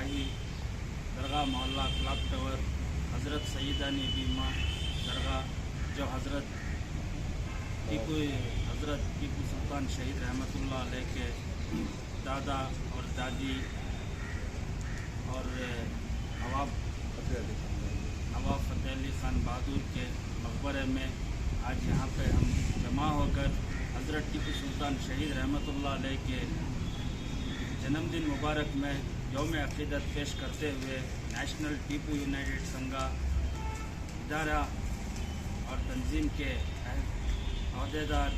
शाही दरगाह मोहल्ला clock tower हज़रत सईदानी बीमा दरगाह जो हज़रत टीपू सुल्तान शहीद रहमतुल्लाह अलैह के दादा और दादी और नवाब फ़तेह अली ख़ान बहादुर के मकबरे में आज यहाँ पे हम जमा होकर हज़रत टीपू सुल्तान शहीद रहमतुल्लाह अलैह के जन्मदिन मुबारक में यौम अक़ीदत पेश करते हुए नेशनल टीपू यूनाइटेड संघा इदारा और तंजीम के अहदेदार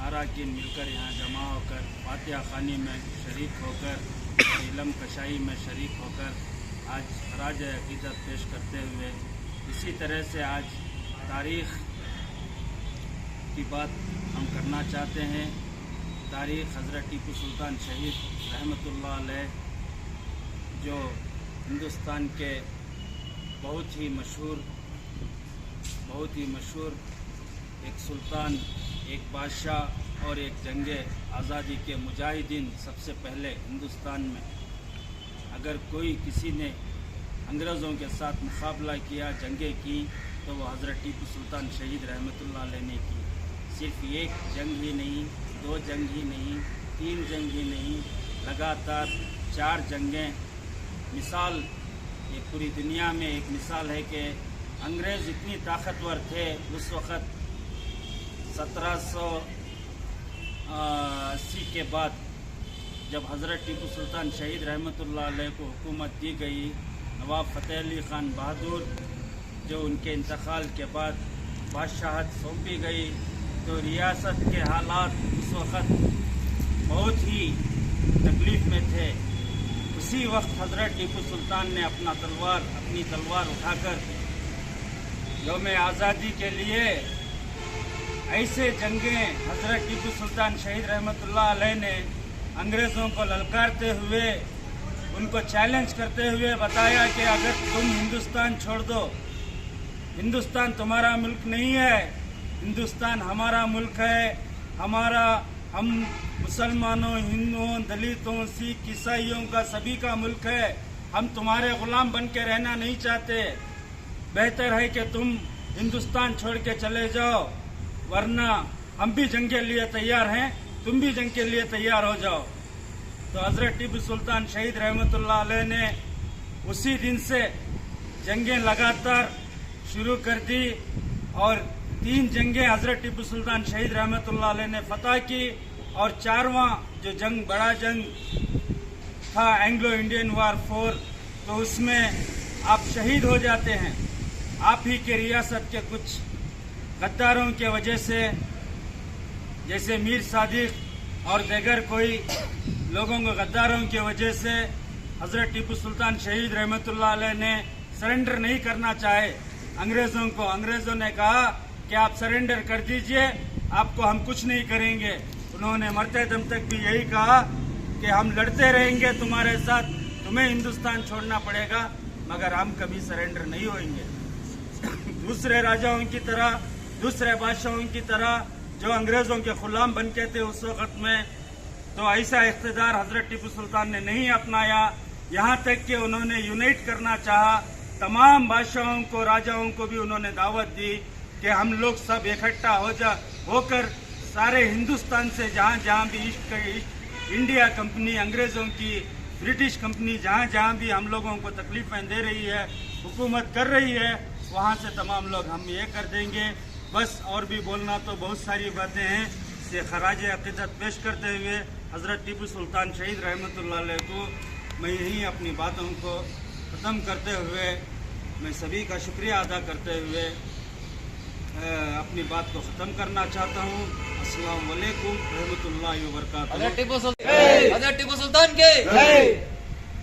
अरकान मिलकर यहाँ जमा होकर फातिहा ख़वानी में शरीक होकर और इल्म कशाई में शरीक होकर आज खराज अक़ीदत पेश करते हुए इसी तरह से आज तारीख़ की बात हम करना चाहते हैं। तारीख़ हज़रत टीपू सुल्तान शहीद रहमतुल्लाह अलैह जो हिंदुस्तान के बहुत ही मशहूर एक सुल्तान, एक बादशाह और एक जंगे आज़ादी के मुजाहिदीन सबसे पहले हिंदुस्तान में अगर कोई किसी ने अंग्रेज़ों के साथ मुकाबला किया, जंगें की, तो वो हज़रत टीपू सुल्तान शहीद रहमतुल्लाह अलैह ने की। सिर्फ एक जंग ही नहीं, 2 जंग ही नहीं, 3 जंग ही नहीं, लगातार 4 जंगें। मिसाल ये पूरी दुनिया में एक मिसाल है कि अंग्रेज़ इतनी ताकतवर थे उस वक़्त 1780 के बाद जब हज़रत टीपू सुल्तान शहीद रहमतुल्लाह अलैह को हुकूमत दी गई, नवाब फ़तेह अली ख़ान बहादुर जो उनके इंतकाल के बाद बादशाहत सौंपी गई, तो रियासत के हालात उस वक़्त बहुत ही तकलीफ़ में थे। उसी वक्त हज़रत टीपू सुल्तान ने अपनी तलवार उठाकर यौम आज़ादी के लिए ऐसे जंगें हज़रत टीपू सुल्तान शहीद रहमतुल्लाह अलैह ने अंग्रेज़ों को ललकारते हुए, उनको चैलेंज करते हुए बताया कि अगर तुम हिंदुस्तान छोड़ दो, हिंदुस्तान तुम्हारा मुल्क नहीं है, हिंदुस्तान हमारा मुल्क है, हम मुसलमानों, हिंदुओं, दलितों, सिख, ईसाइयों का सभी का मुल्क है। हम तुम्हारे ग़ुलाम बन के रहना नहीं चाहते। बेहतर है कि तुम हिंदुस्तान छोड़ के चले जाओ, वरना हम भी जंग के लिए तैयार हैं, तुम भी जंग के लिए तैयार हो जाओ। तो हज़रत टीपू सुल्तान शहीद रहमतुल्लाह अलैह ने उसी दिन से जंगें लगातार शुरू कर दी और 3 जंगें हज़रत टीपू सुल्तान शहीद रहमतुल्लाह अलैह ने फतह की और 4वां जो जंग, बड़ा जंग था एंग्लो इंडियन वार 4, तो उसमें आप शहीद हो जाते हैं। आप ही के रियासत के कुछ गद्दारों के वजह से, जैसे मीर सादिक और दीगर कोई लोगों को गद्दारों की वजह से हज़रत टीपू सुल्तान शहीद रहमतुल्लाह अलैह ने सरेंडर नहीं करना चाहे अंग्रेज़ों को। अंग्रेज़ों ने कहा कि आप सरेंडर कर दीजिए, आपको हम कुछ नहीं करेंगे। उन्होंने मरते दम तक भी यही कहा कि हम लड़ते रहेंगे तुम्हारे साथ, तुम्हें हिंदुस्तान छोड़ना पड़ेगा, मगर हम कभी सरेंडर नहीं होंगे। दूसरे राजाओं की तरह, दूसरे बादशाहों की तरह जो अंग्रेज़ों के ग़ुलाम बन के थे उस वक़्त में, तो ऐसा इक़्तिदार हज़रत टीपू सुल्तान ने नहीं अपनाया। यहाँ तक कि उन्होंने यूनाइट करना चाहा, तमाम बादशाहों को, राजाओं को भी उन्होंने दावत दी कि हम लोग सब इकट्ठा होकर सारे हिंदुस्तान से जहाँ भी ईस्ट इंडिया कंपनी, अंग्रेज़ों की ब्रिटिश कंपनी जहाँ भी हम लोगों को तकलीफ़ें दे रही है, हुकूमत कर रही है, वहाँ से तमाम लोग हम ये कर देंगे। बस और भी बोलना तो बहुत सारी बातें हैं। से खराज अक़ीदत पेश करते हुए हज़रत टीपू सुल्तान शहीद रहमतुल्लाह अलैह को मैं यहीं अपनी बातों को ख़त्म करते हुए, मैं सभी का शुक्रिया अदा करते हुए अपनी बात को ख़त्म करना चाहता हूँ। अस्सलाम वालेकुम रहमतुल्लाहि व बरकातहू। हज़रत टीपू सुल्तान के